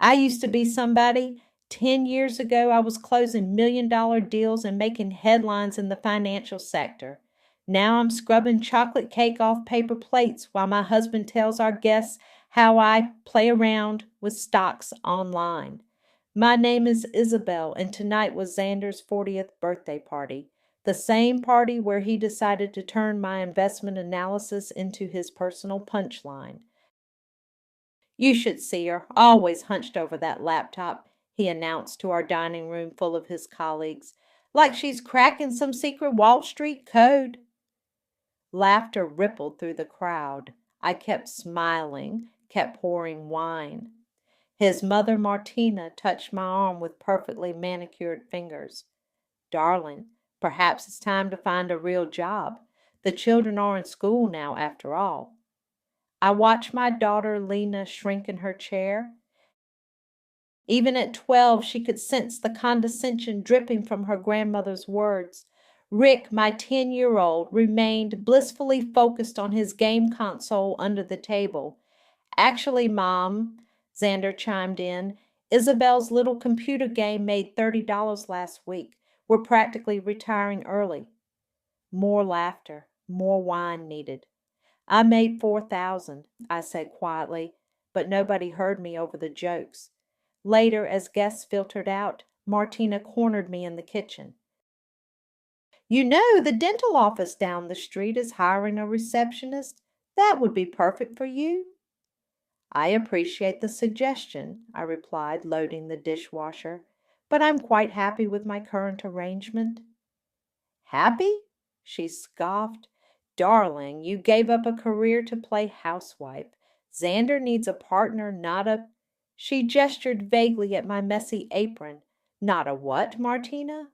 I used to be somebody. 10 years ago, I was closing $1 million deals and making headlines in the financial sector. Now I'm scrubbing chocolate cake off paper plates while my husband tells our guests how I play around with stocks online. My name is Isabel, and tonight was Xander's 40th birthday party, the same party where he decided to turn my investment analysis into his personal punchline. You should see her, always hunched over that laptop, he announced to our dining room full of his colleagues, like she's cracking some secret Wall Street code. Laughter rippled through the crowd. I kept smiling, kept pouring wine. His mother, Martina, touched my arm with perfectly manicured fingers. Darling, perhaps it's time to find a real job. The children are in school now, after all. I watched my daughter Lena shrink in her chair. Even at 12, she could sense the condescension dripping from her grandmother's words. Rick, my 10-year-old, remained blissfully focused on his game console under the table. Actually, Mom, Xander chimed in, Isabel's little computer game made $30 last week. We're practically retiring early. More laughter, more wine needed. I made 4,000, I said quietly, but nobody heard me over the jokes. Later, as guests filtered out, Martina cornered me in the kitchen. You know, the dental office down the street is hiring a receptionist. That would be perfect for you. I appreciate the suggestion, I replied, loading the dishwasher, but I'm quite happy with my current arrangement. Happy? She scoffed. Darling, you gave up a career to play housewife. Xander needs a partner, not a. She gestured vaguely at my messy apron. Not a what, Martina?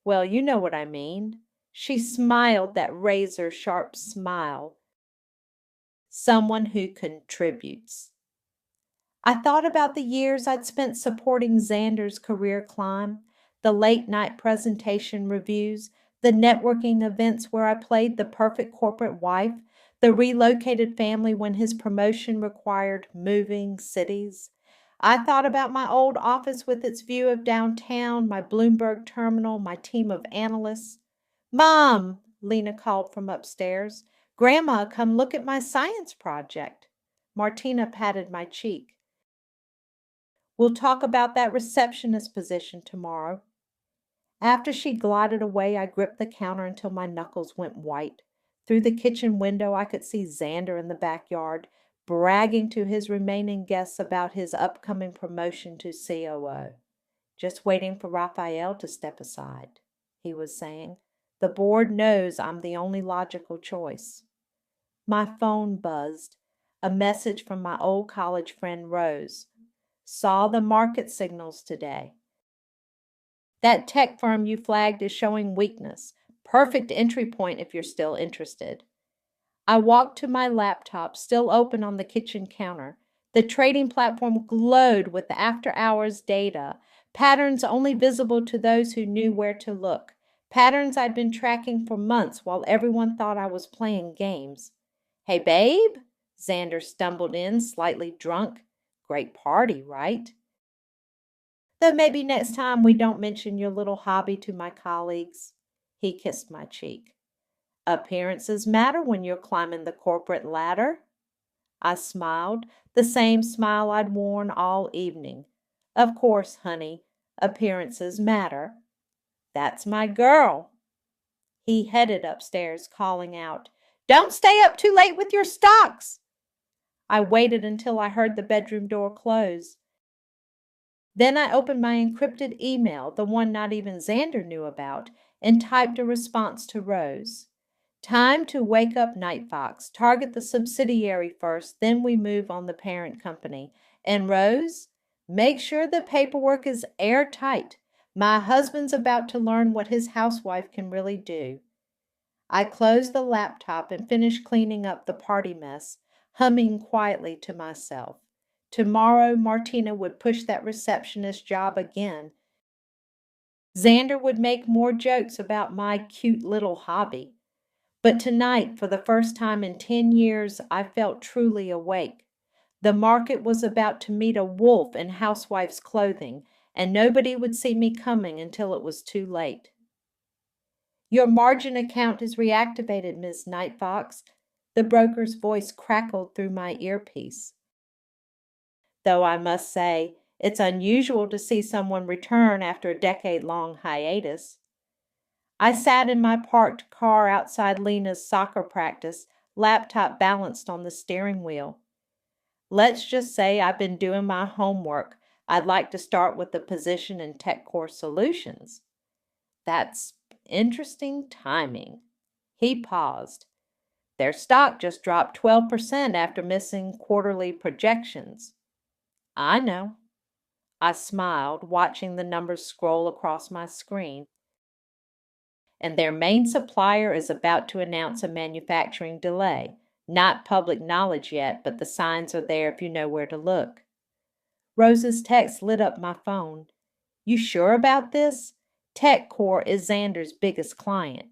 Well, you know what I mean. She smiled that razor sharp smile. Someone who contributes. I thought about the years I'd spent supporting Xander's career climb, the late night presentation reviews, the networking events where I played the perfect corporate wife, the relocated family when his promotion required moving cities. I thought about my old office with its view of downtown, my Bloomberg terminal, my team of analysts. Mom, Lena called from upstairs. Grandma, come look at my science project. Martina patted my cheek. We'll talk about that receptionist position tomorrow. After she glided away, I gripped the counter until my knuckles went white. Through the kitchen window, I could see Xander in the backyard, bragging to his remaining guests about his upcoming promotion to COO. Just waiting for Raphael to step aside, he was saying. The board knows I'm the only logical choice. My phone buzzed. A message from my old college friend Rose. Saw the market signals today. That tech firm you flagged is showing weakness. Perfect entry point if you're still interested. I walked to my laptop, still open on the kitchen counter. The trading platform glowed with the after-hours data, patterns only visible to those who knew where to look, patterns I'd been tracking for months while everyone thought I was playing games. Hey, babe? Xander stumbled in, slightly drunk. Great party, right? Though maybe next time we don't mention your little hobby to my colleagues. He kissed my cheek. Appearances matter when you're climbing the corporate ladder. I smiled, the same smile I'd worn all evening. Of course, honey, appearances matter. That's my girl. He headed upstairs, calling out, Don't stay up too late with your stocks. I waited until I heard the bedroom door close. Then I opened my encrypted email, the one not even Xander knew about, and typed a response to Rose. Time to wake up, Night Fox. Target the subsidiary first, then we move on the parent company. And Rose, make sure the paperwork is airtight. My husband's about to learn what his housewife can really do. I closed the laptop and finished cleaning up the party mess, humming quietly to myself. Tomorrow, Martina would push that receptionist job again. Xander would make more jokes about my cute little hobby. But tonight, for the first time in 10 years, I felt truly awake. The market was about to meet a wolf in housewife's clothing, and nobody would see me coming until it was too late. Your margin account is reactivated, Miss Nightfox. The broker's voice crackled through my earpiece. Though I must say, it's unusual to see someone return after a decade-long hiatus. I sat in my parked car outside Lena's soccer practice, laptop balanced on the steering wheel. Let's just say I've been doing my homework. I'd like to start with the position in TechCore Solutions. That's interesting timing. He paused. Their stock just dropped 12% after missing quarterly projections. I know. I smiled, watching the numbers scroll across my screen. And their main supplier is about to announce a manufacturing delay. Not public knowledge yet, but the signs are there if you know where to look. Rose's text lit up my phone. You sure about this? TechCore is Xander's biggest client.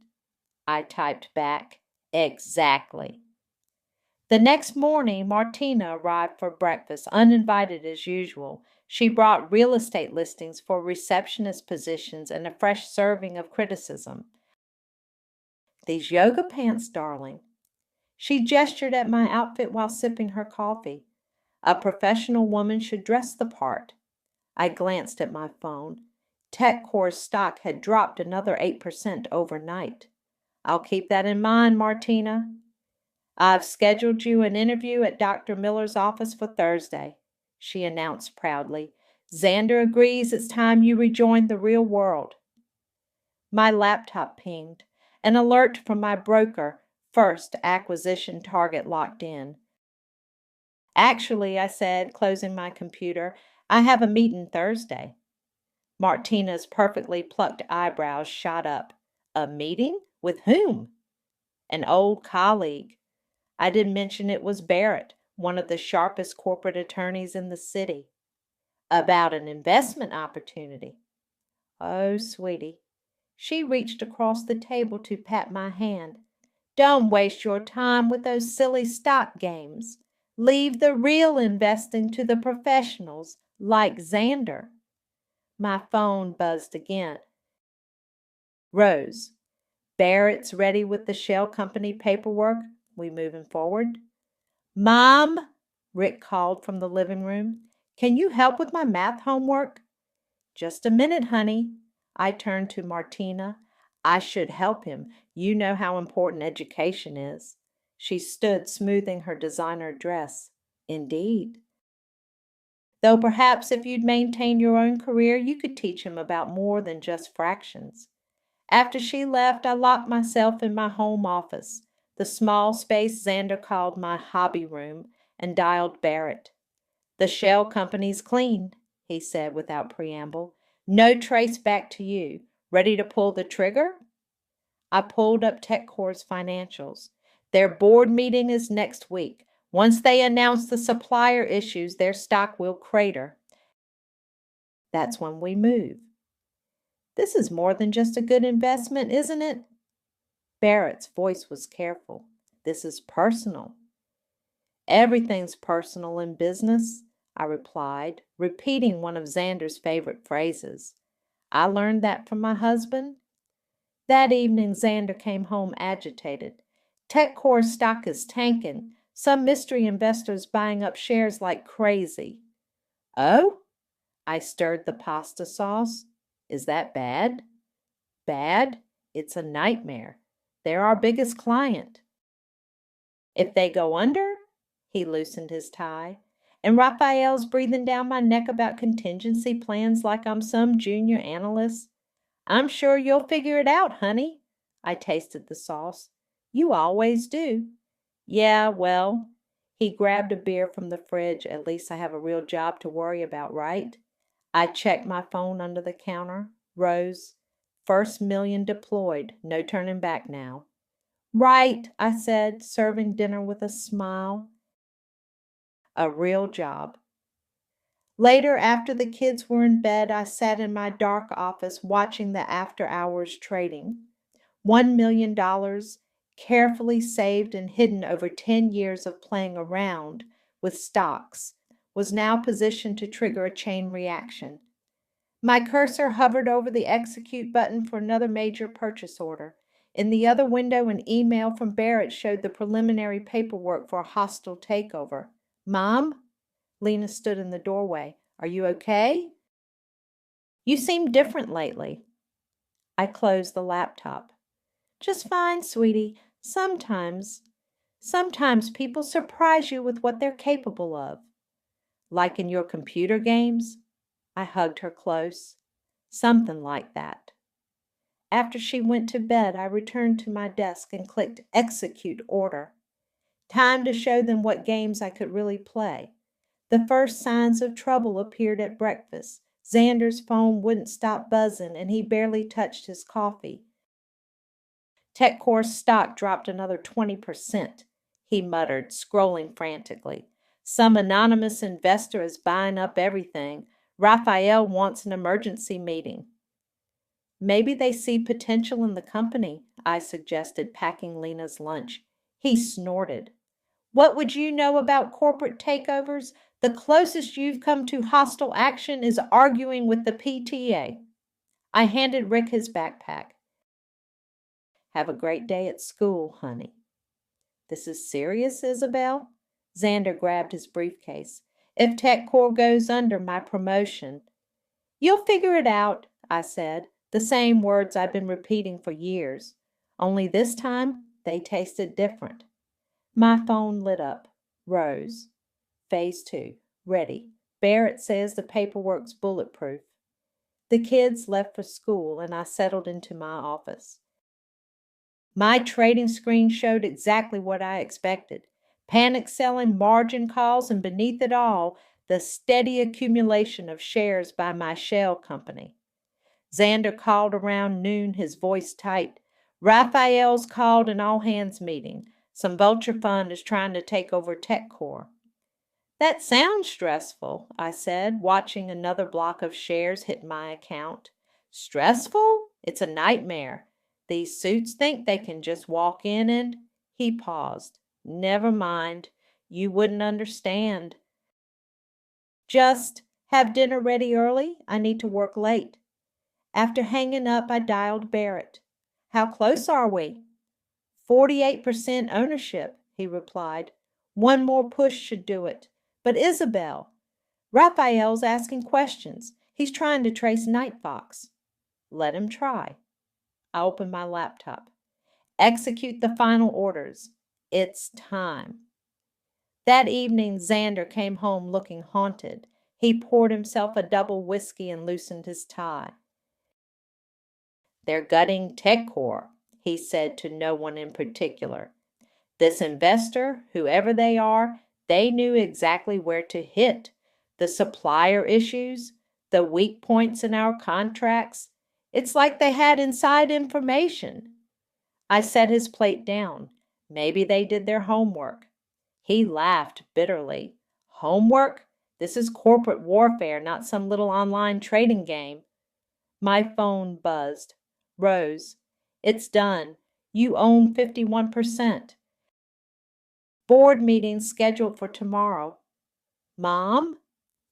I typed back, exactly. The next morning, Martina arrived for breakfast, uninvited as usual. She brought real estate listings for receptionist positions and a fresh serving of criticism. These yoga pants, darling. She gestured at my outfit while sipping her coffee. A professional woman should dress the part. I glanced at my phone. TechCore's stock had dropped another 8% overnight. I'll keep that in mind, Martina. I've scheduled you an interview at Dr. Miller's office for Thursday, she announced proudly. Xander agrees it's time you rejoined the real world. My laptop pinged. An alert from my broker, first acquisition target locked in. Actually, I said, closing my computer, I have a meeting Thursday. Martina's perfectly plucked eyebrows shot up. A meeting? With whom? An old colleague. I didn't mention it was Barrett, one of the sharpest corporate attorneys in the city. About an investment opportunity. Oh, sweetie. She reached across the table to pat my hand. Don't waste your time with those silly stock games. Leave the real investing to the professionals, like Xander. My phone buzzed again. Rose, Barrett's ready with the shell company paperwork. We moving forward? Mom, Rick called from the living room. Can you help with my math homework? Just a minute, honey. I turned to Martina. I should help him. You know how important education is. She stood smoothing her designer dress. Indeed. Though perhaps if you'd maintain your own career, you could teach him about more than just fractions. After she left, I locked myself in my home office, the small space Xander called my hobby room, and dialed Barrett. The shell company's clean, he said without preamble. No trace back to you. Ready to pull the trigger? I pulled up TechCore's financials. Their board meeting is next week. Once they announce the supplier issues, their stock will crater. That's when we move. This is more than just a good investment, isn't it? Barrett's voice was careful. This is personal. Everything's personal in business, I replied, repeating one of Xander's favorite phrases. I learned that from my husband. That evening, Xander came home agitated. TechCore stock is tanking. Some mystery investors buying up shares like crazy. Oh? I stirred the pasta sauce. Is that bad? Bad? It's a nightmare. They're our biggest client. If they go under? He loosened his tie. And Raphael's breathing down my neck about contingency plans like I'm some junior analyst. I'm sure you'll figure it out, honey. I tasted the sauce. You always do. Yeah, well, he grabbed a beer from the fridge. At least I have a real job to worry about, right? I checked my phone under the counter. Rose, first million deployed. No turning back now. Right, I said, serving dinner with a smile. A real job. Later, after the kids were in bed, I sat in my dark office watching the after-hours trading. $1 million, carefully saved and hidden over 10 years of playing around, with stocks was now positioned to trigger a chain reaction. My cursor hovered over the execute button for another major purchase order. In the other window, an email from Barrett showed the preliminary paperwork for a hostile takeover. Mom? Lena stood in the doorway. Are you okay? You seem different lately. I closed the laptop. Just fine, sweetie. Sometimes people surprise you with what they're capable of. Like in your computer games? I hugged her close. Something like that. After she went to bed, I returned to my desk and clicked Execute Order. Time to show them what games I could really play. The first signs of trouble appeared at breakfast. Xander's phone wouldn't stop buzzing, and he barely touched his coffee. TechCore's stock dropped another 20%, he muttered, scrolling frantically. Some anonymous investor is buying up everything. Raphael wants an emergency meeting. Maybe they see potential in the company, I suggested, packing Lena's lunch. He snorted. What would you know about corporate takeovers? The closest you've come to hostile action is arguing with the PTA. I handed Rick his backpack. Have a great day at school, honey. This is serious, Isabel? Xander grabbed his briefcase. If TechCore goes under, my promotion. You'll figure it out, I said, the same words I've been repeating for years. Only this time, they tasted different. My phone lit up. Rose. Phase 2. Ready. Barrett says the paperwork's bulletproof. The kids left for school, and I settled into my office. My trading screen showed exactly what I expected. Panic selling, margin calls, and beneath it all, the steady accumulation of shares by my shell company. Xander called around noon, his voice tight. Raphael's called an all-hands meeting. Some vulture fund is trying to take over TechCore. That sounds stressful, I said, watching another block of shares hit my account. Stressful? It's a nightmare. These suits think they can just walk in and... He paused. Never mind. You wouldn't understand. Just have dinner ready early. I need to work late. After hanging up, I dialed Barrett. How close are we? 48% ownership, he replied. One more push should do it. But Isabel, Raphael's asking questions. He's trying to trace Nightfox. Let him try. I opened my laptop. Execute the final orders. It's time. That evening, Xander came home looking haunted. He poured himself a double whiskey and loosened his tie. They're gutting TechCore, he said to no one in particular. This investor, whoever they are, they knew exactly where to hit. The supplier issues, the weak points in our contracts. It's like they had inside information. I set his plate down. Maybe they did their homework. He laughed bitterly. Homework? This is corporate warfare, not some little online trading game. My phone buzzed. Rose, it's done. You own 51%. Board meeting scheduled for tomorrow. Mom?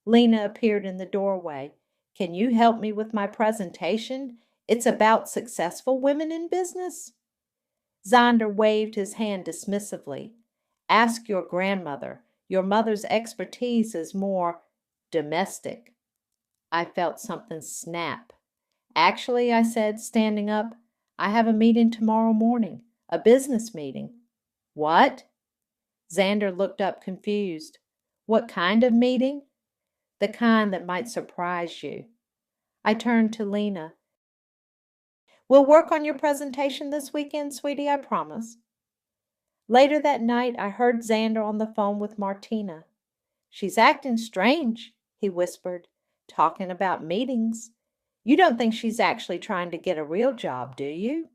Lena appeared in the doorway. Can you help me with my presentation? It's about successful women in business. Xander waved his hand dismissively. Ask your grandmother. Your mother's expertise is more domestic. I felt something snap. Actually, I said, standing up, I have a meeting tomorrow morning, a business meeting. What? Xander looked up confused. What kind of meeting? The kind that might surprise you. I turned to Lena. We'll work on your presentation this weekend, sweetie, I promise. Later that night, I heard Xander on the phone with Martina. She's acting strange, he whispered, talking about meetings. You don't think she's actually trying to get a real job, do you?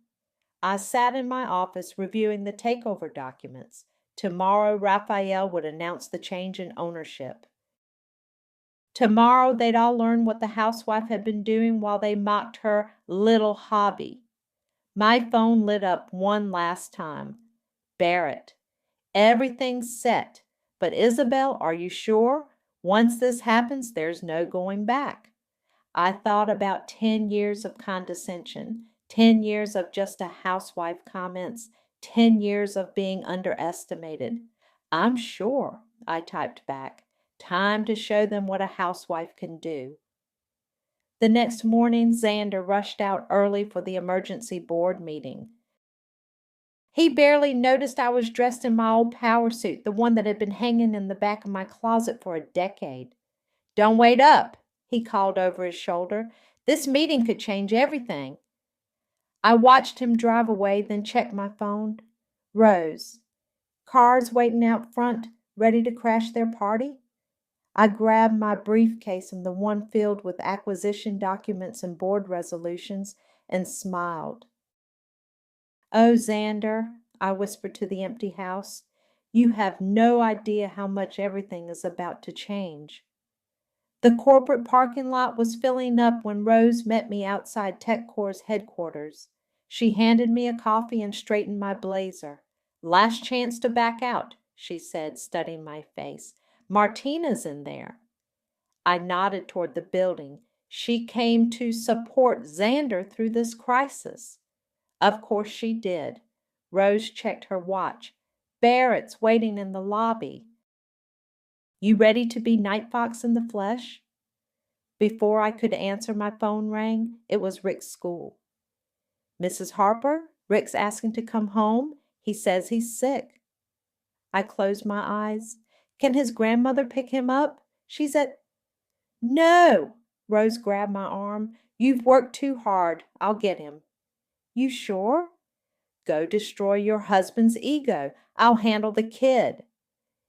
I sat in my office reviewing the takeover documents. Tomorrow, Raphael would announce the change in ownership. Tomorrow, they'd all learn what the housewife had been doing while they mocked her little hobby. My phone lit up one last time. Barrett. Everything's set. But Isabel, are you sure? Once this happens, there's no going back. I thought about 10 years of condescension, 10 years of just a housewife comments, 10 years of being underestimated. I'm sure, I typed back. Time to show them what a housewife can do. The next morning, Xander rushed out early for the emergency board meeting. He barely noticed I was dressed in my old power suit, the one that had been hanging in the back of my closet for a decade. Don't wait up, he called over his shoulder. This meeting could change everything. I watched him drive away, then checked my phone. Rose. Cars waiting out front, ready to crash their party? I grabbed my briefcase and the one filled with acquisition documents and board resolutions and smiled. Oh, Xander, I whispered to the empty house, you have no idea how much everything is about to change. The corporate parking lot was filling up when Rose met me outside TechCore's headquarters. She handed me a coffee and straightened my blazer. Last chance to back out, she said, studying my face. Martina's in there. I nodded toward the building. She came to support Xander through this crisis. Of course she did. Rose checked her watch. Barrett's waiting in the lobby. You ready to be Night Fox in the flesh? Before I could answer, my phone rang. It was Rick's school. Mrs. Harper, Rick's asking to come home. He says he's sick. I closed my eyes. Can his grandmother pick him up? She's at... No! Rose grabbed my arm. You've worked too hard. I'll get him. You sure? Go destroy your husband's ego. I'll handle the kid.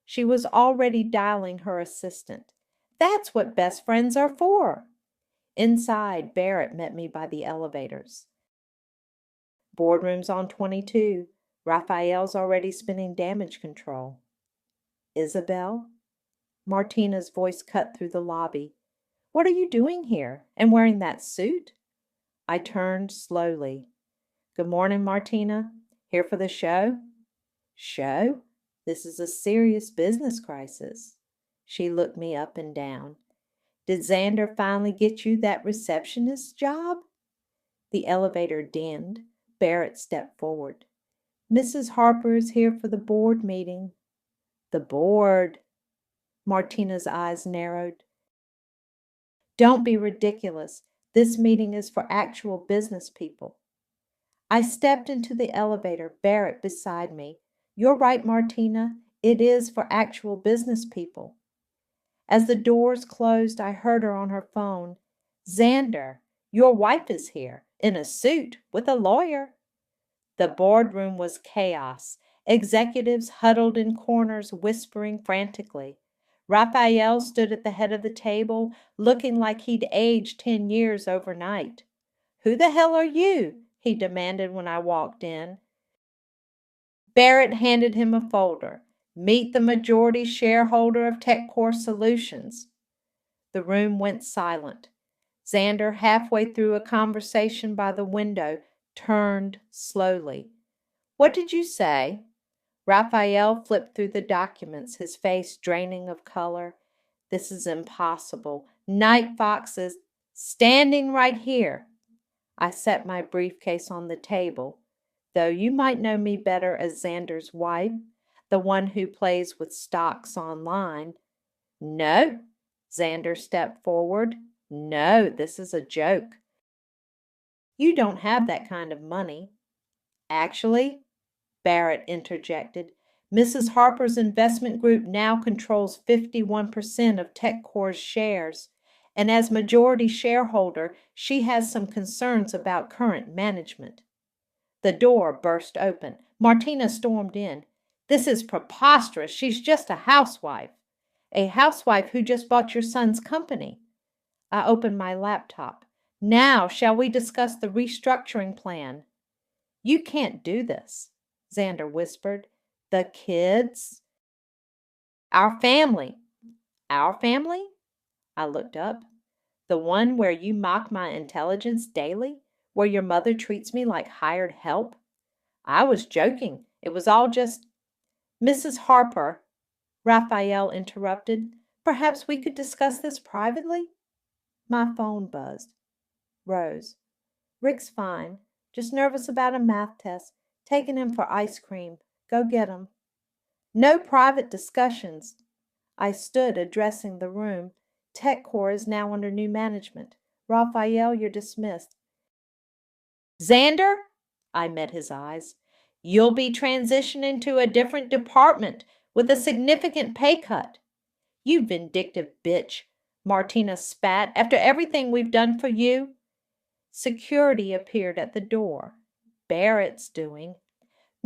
She was already dialing her assistant. That's what best friends are for. Inside, Barrett met me by the elevators. Boardroom's on 22. Raphael's already spinning damage control. Isabel? Martina's voice cut through the lobby. What are you doing here and wearing that suit? I turned slowly. Good morning, Martina. Here for the show? Show? This is a serious business crisis. She looked me up and down. Did Xander finally get you that receptionist job? The elevator dinned. Barrett stepped forward. Mrs. Harper is here for the board meeting. The board? Martina's eyes narrowed. Don't be ridiculous. This meeting is for actual business people. I stepped into the elevator, Barrett beside me. You're right, Martina. It is for actual business people. As the doors closed, I heard her on her phone. Xander, your wife is here, in a suit, with a lawyer. The boardroom was chaos. Executives huddled in corners, whispering frantically. Raphael stood at the head of the table, looking like he'd aged 10 years overnight. Who the hell are you? He demanded when I walked in. Barrett handed him a folder. Meet the majority shareholder of TechCore Solutions. The room went silent. Xander, halfway through a conversation by the window, turned slowly. What did you say? Raphael flipped through the documents, his face draining of color. This is impossible. Night Fox is standing right here. I set my briefcase on the table. Though you might know me better as Xander's wife, the one who plays with stocks online. No, Xander stepped forward. No, this is a joke. You don't have that kind of money. Actually, Barrett interjected, Mrs. Harper's investment group now controls 51% of TechCore's shares, and as majority shareholder, she has some concerns about current management. The door burst open. Martina stormed in. This is preposterous. She's just a housewife. A housewife who just bought your son's company. I opened my laptop. Now, shall we discuss the restructuring plan? You can't do this, Xander whispered. The kids? Our family. Our family? I looked up. The one where you mock my intelligence daily? Where your mother treats me like hired help? I was joking. It was all just... Mrs. Harper, Raphael interrupted. Perhaps we could discuss this privately? My phone buzzed. Rose. Rick's fine. Just nervous about a math test. Taking him for ice cream. Go get him. No private discussions. I stood addressing the room. TechCore is now under new management. Raphael, you're dismissed. Xander? I met his eyes. You'll be transitioning to a different department with a significant pay cut. You vindictive bitch, Martina spat. After everything we've done for you? Security appeared at the door. Barrett's doing.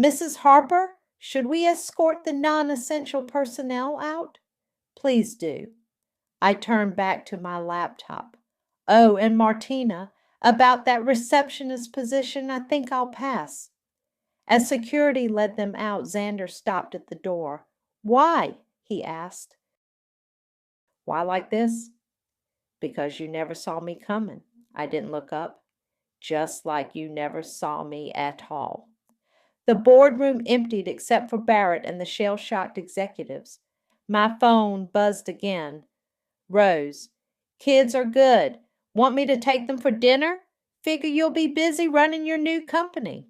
Mrs. Harper, should we escort the non-essential personnel out? Please do. I turned back to my laptop. Oh, and Martina, about that receptionist position, I think I'll pass. As security led them out, Xander stopped at the door. Why? He asked. Why like this? Because you never saw me coming. I didn't look up, just like you never saw me at all. The boardroom emptied except for Barrett and the shell-shocked executives. My phone buzzed again. Rose, kids are good. Want me to take them for dinner? Figure you'll be busy running your new company.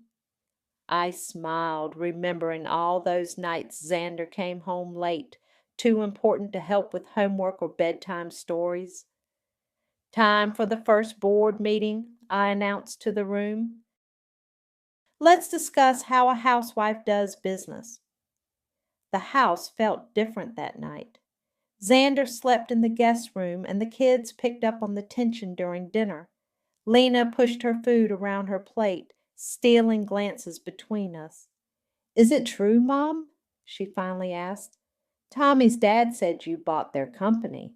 I smiled, remembering all those nights Xander came home late, too important to help with homework or bedtime stories. Time for the first board meeting, I announced to the room. Let's discuss how a housewife does business. The house felt different that night. Xander slept in the guest room, and the kids picked up on the tension during dinner. Lena pushed her food around her plate, stealing glances between us. Is it true, Mom? She finally asked. Tommy's dad said you bought their company.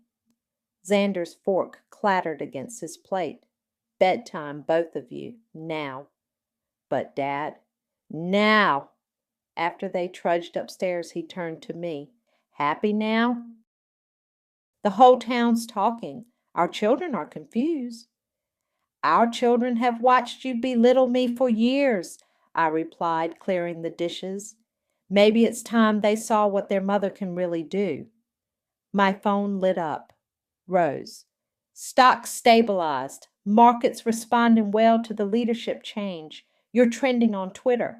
Xander's fork clattered against his plate. Bedtime, both of you, now. But, Dad, now. After they trudged upstairs, he turned to me. Happy now? The whole town's talking. Our children are confused. Our children have watched you belittle me for years, I replied, clearing the dishes. Maybe it's time they saw what their mother can really do. My phone lit up. Rose. Stocks stabilized. Markets responding well to the leadership change. You're trending on Twitter.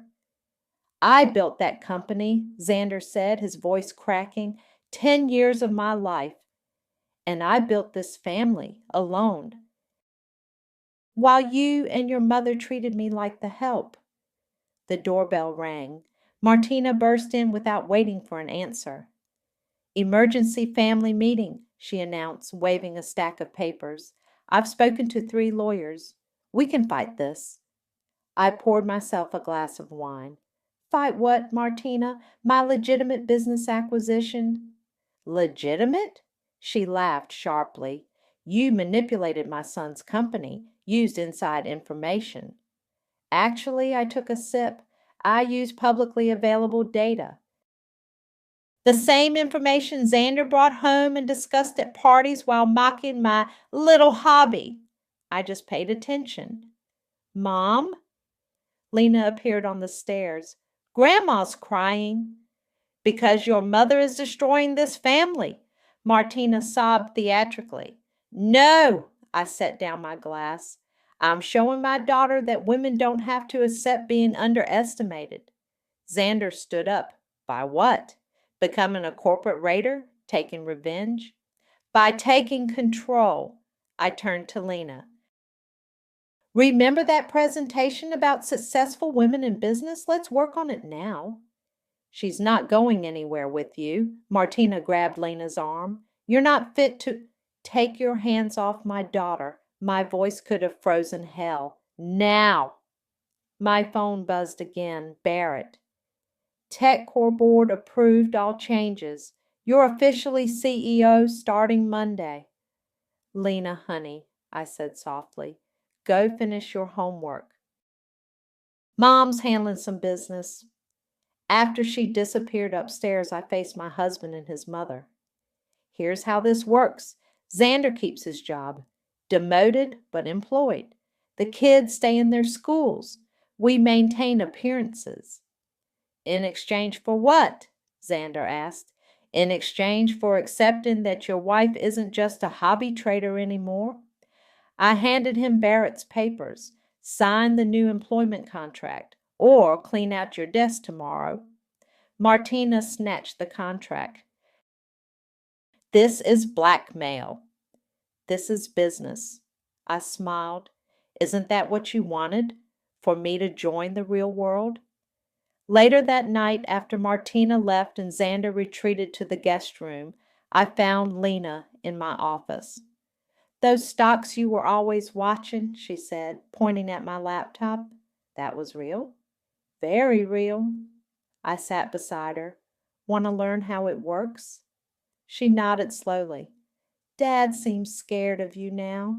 I built that company, Xander said, his voice cracking. 10 years of my life. And I built this family alone. While you and your mother treated me like the help. The doorbell rang. Martina burst in without waiting for an answer. Emergency family meeting, she announced, waving a stack of papers. I've spoken to 3 lawyers. We can fight this. I poured myself a glass of wine. Fight what, Martina? My legitimate business acquisition? Legitimate? She laughed sharply. You manipulated my son's company, used inside information. Actually, I took a sip. I used publicly available data. The same information Xander brought home and discussed at parties while mocking my little hobby. I just paid attention. Mom? Lena appeared on the stairs. Grandma's crying. Because your mother is destroying this family. Martina sobbed theatrically. No, I set down my glass. I'm showing my daughter that women don't have to accept being underestimated. Xander stood up. By what? Becoming a corporate raider? Taking revenge? By taking control. I turned to Lena. Remember that presentation about successful women in business? Let's work on it now. She's not going anywhere with you. Martina grabbed Lena's arm. You're not fit to... Take your hands off my daughter. My voice could have frozen hell. Now! My phone buzzed again. Barrett. TechCore board approved all changes. You're officially CEO starting Monday. Lena, honey, I said softly, go finish your homework. Mom's handling some business. After she disappeared upstairs, I faced my husband and his mother. Here's how this works. Xander keeps his job. Demoted, but employed. The kids stay in their schools. We maintain appearances. In exchange for what? Xander asked. in exchange for accepting that your wife isn't just a hobby trader anymore. I handed him Barrett's papers. Sign the new employment contract, or clean out your desk tomorrow. Martina snatched the contract. This is blackmail. This is business. I smiled. Isn't that what you wanted? For me to join the real world? Later that night, after Martina left and Xander retreated to the guest room, I found Lena in my office. Those stocks you were always watching, she said, pointing at my laptop. That was real? Very real. I sat beside her. Want to learn how it works? She nodded slowly. Dad seems scared of you now.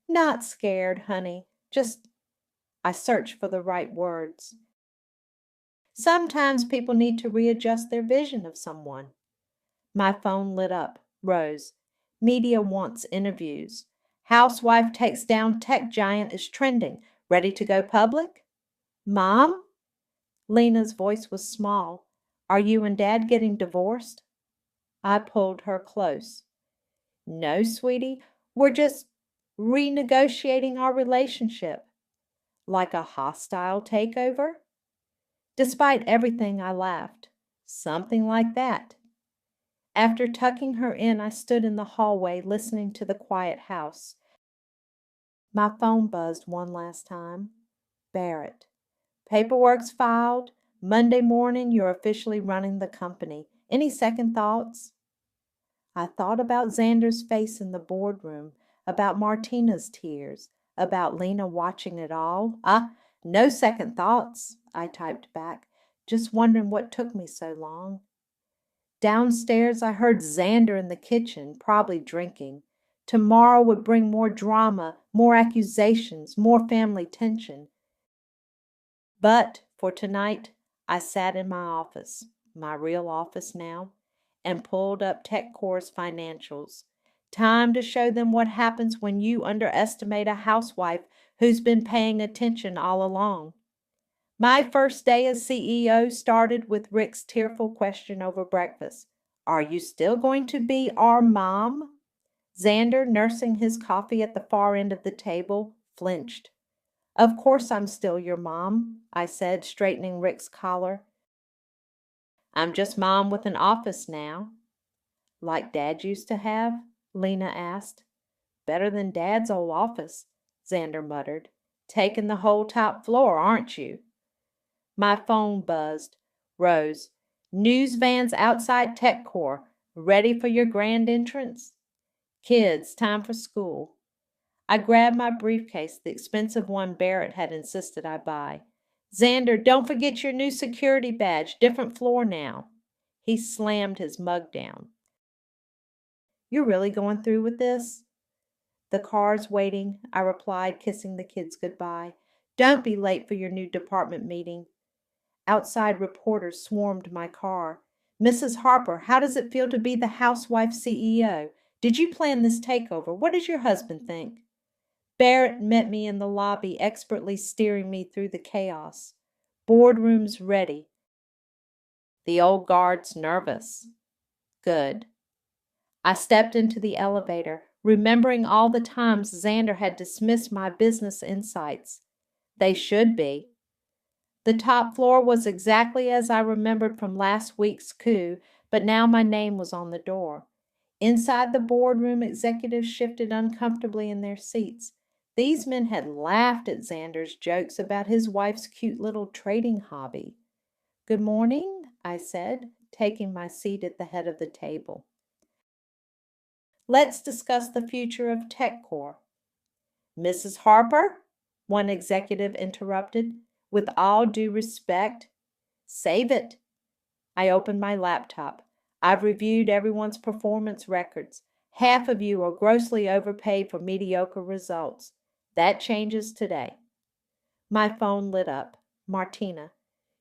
Not scared, honey. Just, I searched for the right words. Sometimes people need to readjust their vision of someone. My phone lit up. Rose. Media wants interviews. Housewife takes down tech giant is trending. Ready to go public? Mom? Lena's voice was small. Are you and Dad getting divorced? I pulled her close. No, sweetie. We're just renegotiating our relationship. Like a hostile takeover? Despite everything, I laughed. Something like that. After tucking her in, I stood in the hallway listening to the quiet house. My phone buzzed one last time. Barrett. Paperwork's filed. Monday morning, you're officially running the company. Any second thoughts? I thought about Xander's face in the boardroom, about Martina's tears, about Lena watching it all. No second thoughts, I typed back, just wondering what took me so long. Downstairs, I heard Xander in the kitchen, probably drinking. Tomorrow would bring more drama, more accusations, more family tension. But for tonight, I sat in my office, my real office now, and pulled up TechCore's financials. Time to show them what happens when you underestimate a housewife who's been paying attention all along. My first day as CEO started with Rick's tearful question over breakfast. Are you still going to be our mom? Xander, nursing his coffee at the far end of the table, flinched. Of course I'm still your mom, I said, straightening Rick's collar. I'm just mom with an office now. Like Dad used to have? Lena asked. Better than Dad's old office, Xander muttered. Taking the whole top floor, aren't you? My phone buzzed. Rose. News vans outside TechCore. Ready for your grand entrance? Kids, time for school. I grabbed my briefcase, the expensive one Barrett had insisted I buy. Xander, don't forget your new security badge. Different floor now. He slammed his mug down. You're really going through with this? The car's waiting, I replied, kissing the kids goodbye. Don't be late for your new department meeting. Outside reporters swarmed my car. Mrs. Harper, how does it feel to be the housewife CEO? Did you plan this takeover? What does your husband think? Barrett met me in the lobby, expertly steering me through the chaos. Boardroom's ready. The old guard's nervous. Good. I stepped into the elevator, remembering all the times Xander had dismissed my business insights. They should be. The top floor was exactly as I remembered from last week's coup, but now my name was on the door. Inside the boardroom, executives shifted uncomfortably in their seats. These men had laughed at Xander's jokes about his wife's cute little trading hobby. Good morning, I said, taking my seat at the head of the table. Let's discuss the future of TechCore. Mrs. Harper, one executive interrupted. With all due respect, save it. I opened my laptop. I've reviewed everyone's performance records. Half of you are grossly overpaid for mediocre results. That changes today. My phone lit up. Martina,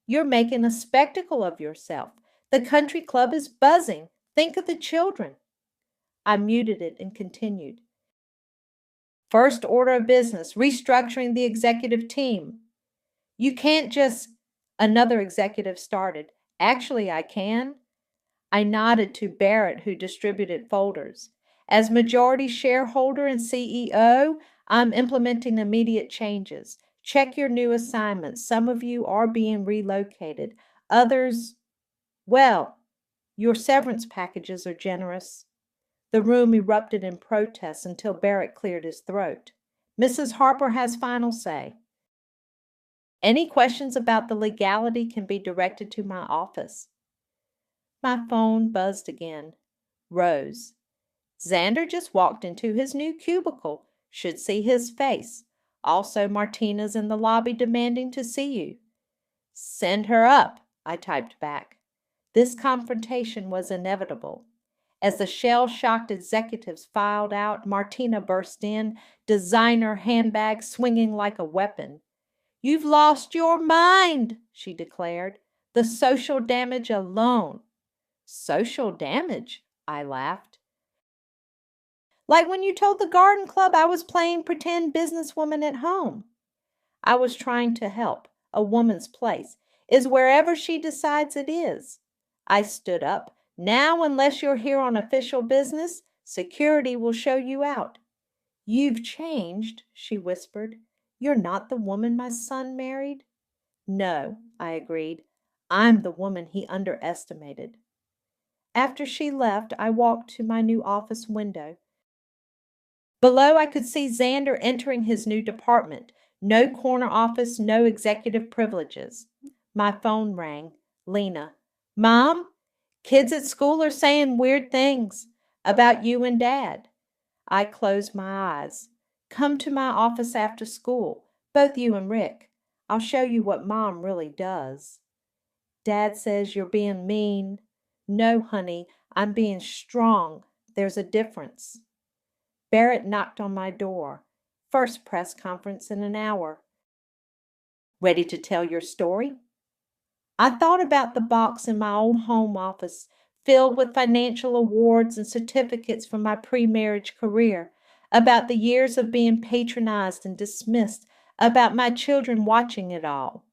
you're making a spectacle of yourself. The country club is buzzing. Think of the children. I muted it and continued. First order of business, restructuring the executive team. You can't just, another executive started. Actually, I can. I nodded to Barrett, who distributed folders. As majority shareholder and CEO, I'm implementing immediate changes. Check your new assignments. Some of you are being relocated. Others, well, your severance packages are generous. The room erupted in protest until Barrett cleared his throat. Mrs. Harper has final say. Any questions about the legality can be directed to my office. My phone buzzed again. Rose. Xander just walked into his new cubicle. Should see his face. Also, Martina's in the lobby demanding to see you. Send her up, I typed back. This confrontation was inevitable. As the shell-shocked executives filed out, Martina burst in, designer handbag swinging like a weapon. You've lost your mind, she declared. The social damage alone. Social damage? I laughed. Like when you told the garden club I was playing pretend businesswoman at home. I was trying to help. A woman's place is wherever she decides it is. I stood up. Now, unless you're here on official business, security will show you out. You've changed, she whispered. You're not the woman my son married? No, I agreed. I'm the woman he underestimated. After she left, I walked to my new office window. Below, I could see Xander entering his new department. No corner office, no executive privileges. My phone rang. Lena. Mom, kids at school are saying weird things about you and Dad. I closed my eyes. Come to my office after school, both you and Rick. I'll show you what Mom really does. Dad says you're being mean. No, honey, I'm being strong. There's a difference. Barrett knocked on my door. First press conference in an hour. Ready to tell your story? I thought about the box in my old home office, filled with financial awards and certificates from my pre-marriage career, about the years of being patronized and dismissed, about my children watching it all.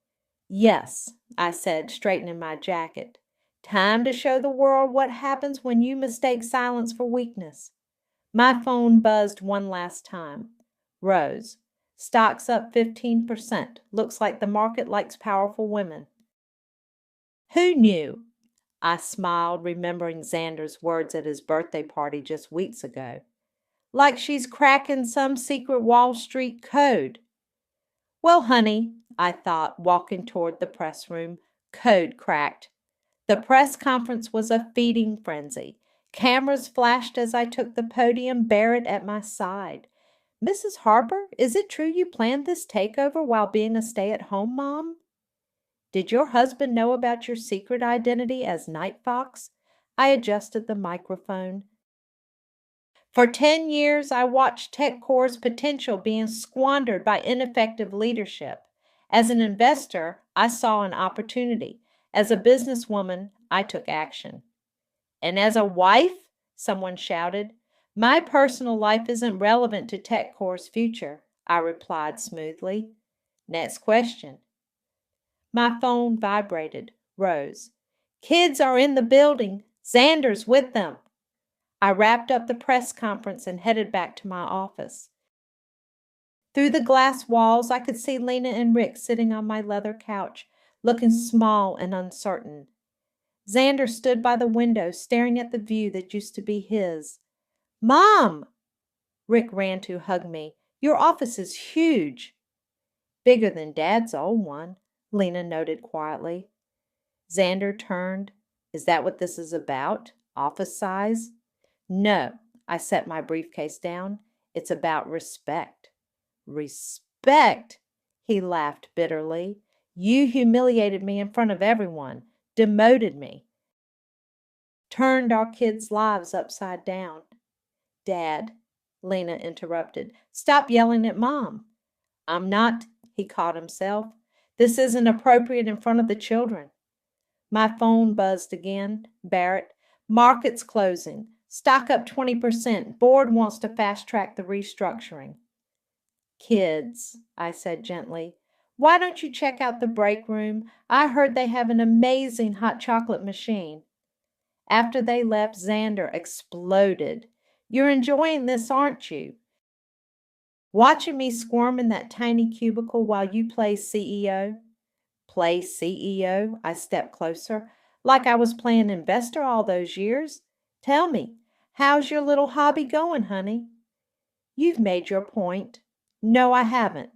Yes, I said, straightening my jacket. Time to show the world what happens when you mistake silence for weakness. My phone buzzed one last time. Rose. Stocks up 15%. Looks like the market likes powerful women. Who knew? I smiled, remembering Xander's words at his birthday party just weeks ago. Like she's cracking some secret Wall Street code. Well, honey, I thought, walking toward the press room, code cracked. The press conference was a feeding frenzy. Cameras flashed as I took the podium, Barrett at my side. Mrs. Harper, is it true you planned this takeover while being a stay-at-home mom? Did your husband know about your secret identity as Night Fox? I adjusted the microphone. For 10 years, I watched TechCore's potential being squandered by ineffective leadership. As an investor, I saw an opportunity. As a businesswoman, I took action. And as a wife, someone shouted, my personal life isn't relevant to TechCore's future, I replied smoothly. Next question. My phone vibrated. Rose. Kids are in the building. Xander's with them. I wrapped up the press conference and headed back to my office. Through the glass walls, I could see Lena and Rick sitting on my leather couch, looking small and uncertain. Xander stood by the window, staring at the view that used to be his. Mom! Rick ran to hug me. Your office is huge. Bigger than Dad's old one, Lena noted quietly. Xander turned. Is that what this is about? Office size? No, I set my briefcase down. It's about respect. Respect? He laughed bitterly. You humiliated me in front of everyone, demoted me, turned our kids' lives upside down. Dad, Lena interrupted, stop yelling at Mom. I'm not, he caught himself. This isn't appropriate in front of the children. My phone buzzed again. Barrett, market's closing. Stock up 20%. Board wants to fast-track the restructuring. Kids, I said gently, why don't you check out the break room? I heard they have an amazing hot chocolate machine. After they left, Xander exploded. "You're enjoying this, aren't you? Watching me squirm in that tiny cubicle while you play CEO?" "Play CEO?" I stepped closer. "Like I was playing investor all those years. Tell me, how's your little hobby going, honey?" "You've made your point." "No, I haven't."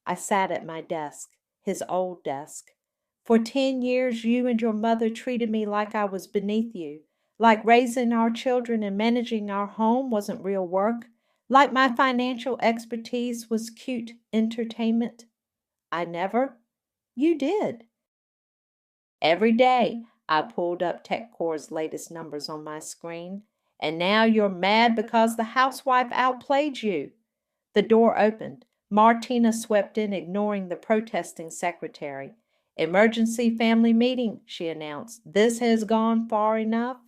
I sat at my desk, his old desk. "For 10 years, you and your mother treated me like I was beneath you, like raising our children and managing our home wasn't real work, like my financial expertise was cute entertainment." "I never—" "You did." Every day, I pulled up TechCore's latest numbers on my screen. "And now you're mad because the housewife outplayed you." The door opened. Martina swept in, ignoring the protesting secretary. "Emergency family meeting," she announced. "This has gone far enough."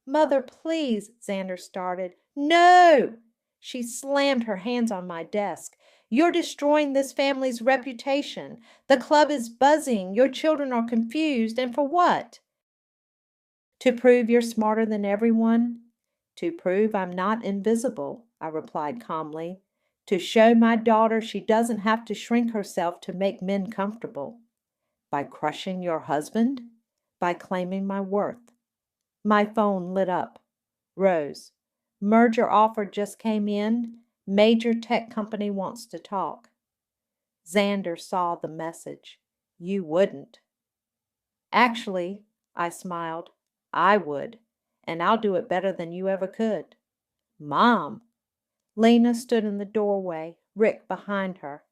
"Mother, please," Xander started. "No!" She slammed her hands on my desk. "You're destroying this family's reputation. The club is buzzing. Your children are confused. And for what?" "To prove you're smarter than everyone." "To prove I'm not invisible," I replied calmly. "To show my daughter she doesn't have to shrink herself to make men comfortable." "By crushing your husband?" "By claiming my worth." My phone lit up. "Rose, merger offer just came in. Major tech company wants to talk." Xander saw the message. "You wouldn't." "Actually," I smiled, "I would. And I'll do it better than you ever could." "Mom!" Lena stood in the doorway, Rick behind her.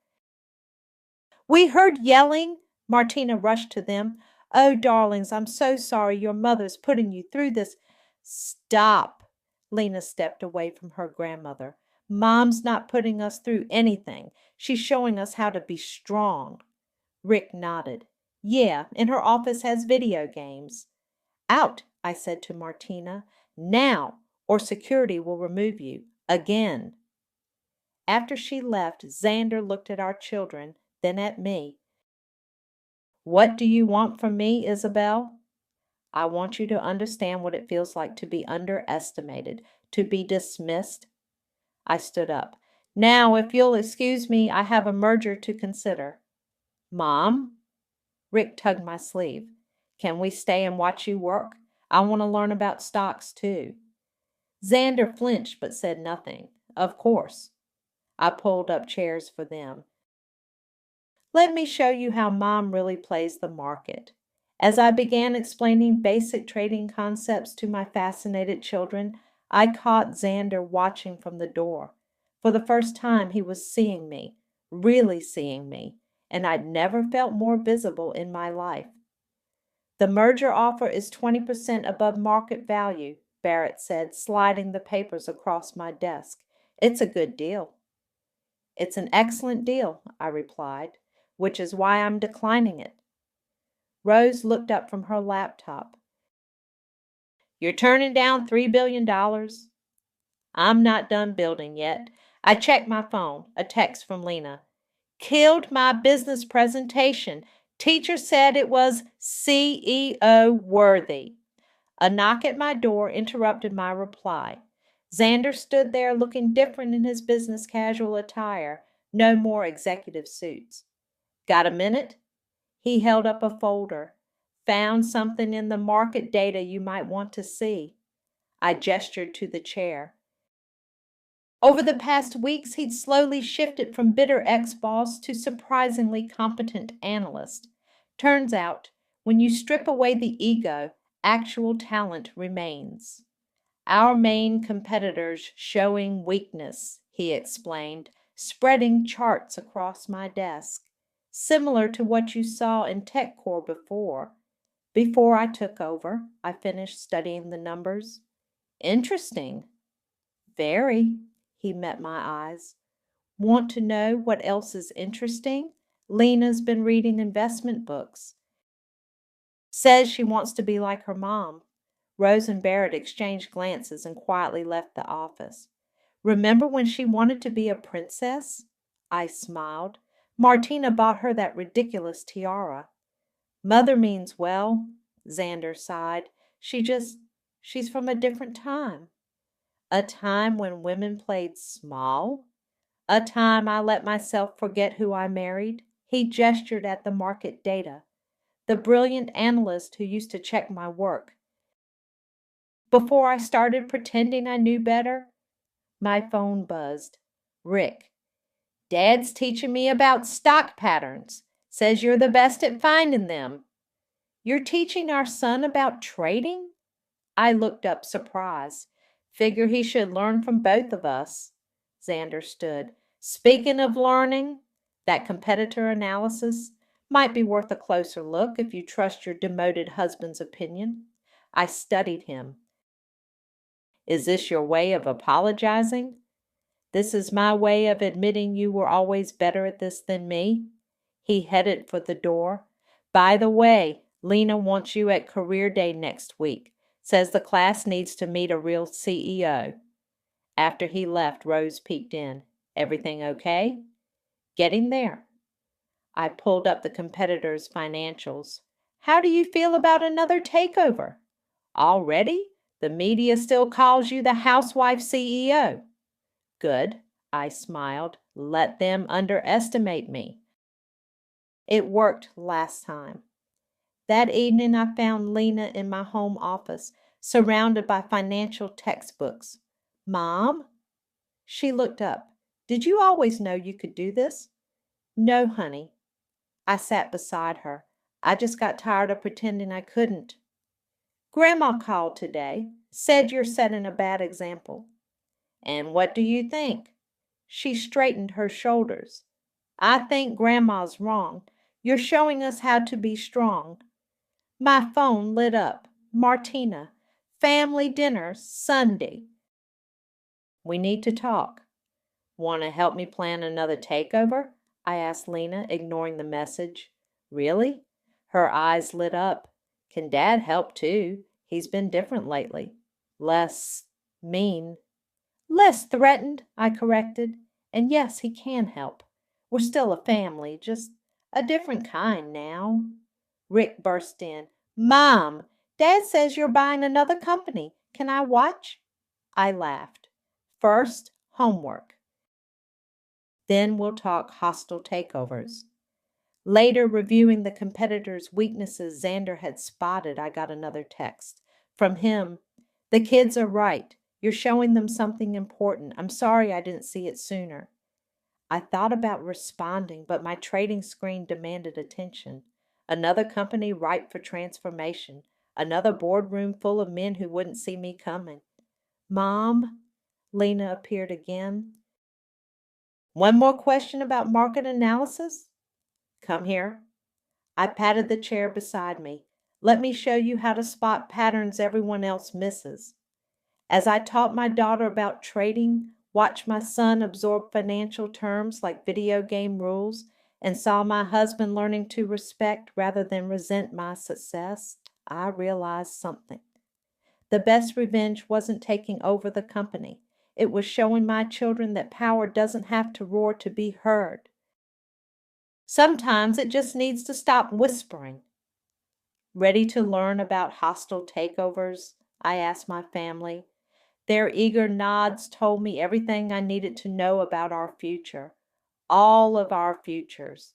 "We heard yelling." Martina rushed to them. "Oh, darlings, I'm so sorry your mother's putting you through this." "Stop." Lena stepped away from her grandmother. "Mom's not putting us through anything. She's showing us how to be strong." Rick nodded. "Yeah, and her office has video games." "Out," I said to Martina. "Now, or security will remove you. Again." After she left, Xander looked at our children, then at me. "What do you want from me, Isabel?" "I want you to understand what it feels like to be underestimated, to be dismissed." I stood up. "Now, if you'll excuse me, I have a merger to consider." "Mom?" Rick tugged my sleeve. "Can we stay and watch you work? I want to learn about stocks, too." Xander flinched but said nothing. "Of course." I pulled up chairs for them. "Let me show you how Mom really plays the market." As I began explaining basic trading concepts to my fascinated children, I caught Xander watching from the door. For the first time, he was seeing me, really seeing me, and I'd never felt more visible in my life. "The merger offer is 20% above market value," Barrett said, sliding the papers across my desk. "It's a good deal." "It's an excellent deal," I replied, "which is why I'm declining it." Rose looked up from her laptop. "You're turning down $3 billion?" "I'm not done building yet." I checked my phone. A text from Lena. "Killed my business presentation. Teacher said it was CEO worthy." A knock at my door interrupted my reply. Xander stood there looking different in his business casual attire. No more executive suits. "Got a minute?" He held up a folder. "Found something in the market data you might want to see." I gestured to the chair. Over the past weeks, he'd slowly shifted from bitter ex-boss to surprisingly competent analyst. Turns out, when you strip away the ego, actual talent remains. "Our main competitors showing weakness," he explained, spreading charts across my desk. "Similar to what you saw in TechCore before I took over." I finished studying the numbers. "Interesting." "Very." He met my eyes. "Want to know what else is interesting? Lena's been reading investment books. Says she wants to be like her mom." Rose and Barrett exchanged glances and quietly left the office. "Remember when she wanted to be a princess?" I smiled. "Martina bought her that ridiculous tiara." "Mother means well," Xander sighed. She's from a different time. A time when women played small? A time I let myself forget who I married? He gestured at the market data. The brilliant analyst who used to check my work. Before I started pretending I knew better, my phone buzzed. Rick, Dad's teaching me about stock patterns. Says you're the best at finding them. You're teaching our son about trading? I looked up surprised. Figure he should learn from both of us. Xander stood. Speaking of learning, that competitor analysis might be worth a closer look if you trust your demoted husband's opinion. I studied him. Is this your way of apologizing? This is my way of admitting you were always better at this than me. He headed for the door. By the way, Lena wants you at Career Day next week. Says the class needs to meet a real CEO. After he left, Rose peeked in. Everything okay? Getting there. I pulled up the competitor's financials. How do you feel about another takeover? Already? The media still calls you the housewife CEO. Good, I smiled. Let them underestimate me. It worked last time. That evening I found Lena in my home office, surrounded by financial textbooks. Mom? She looked up. Did you always know you could do this? No, honey. I sat beside her. I just got tired of pretending I couldn't. Grandma called today. Said you're setting a bad example. And what do you think? She straightened her shoulders. I think Grandma's wrong. You're showing us how to be strong. My phone lit up. Martina. Family dinner Sunday. We need to talk. Want to help me plan another takeover? I asked Lena, ignoring the message. Really? Her eyes lit up. Can Dad help too? He's been different lately. Less mean. Less threatened, I corrected. And yes, he can help. We're still a family, just a different kind now. Rick burst in. Mom, Dad says you're buying another company. Can I watch? I laughed. First, homework. Then we'll talk hostile takeovers. Later, reviewing the competitor's weaknesses Xander had spotted, I got another text. From him, the kids are right. You're showing them something important. I'm sorry I didn't see it sooner. I thought about responding, but my trading screen demanded attention. Another company ripe for transformation. Another boardroom full of men who wouldn't see me coming. Mom, Lena appeared again. One more question about market analysis? Come here. I patted the chair beside me. Let me show you how to spot patterns everyone else misses. As I taught my daughter about trading, watched my son absorb financial terms like video game rules, and saw my husband learning to respect rather than resent my success, I realized something. The best revenge wasn't taking over the company. It was showing my children that power doesn't have to roar to be heard. Sometimes it just needs to stop whispering. Ready to learn about hostile takeovers? I asked my family. Their eager nods told me everything I needed to know about our future. All of our futures.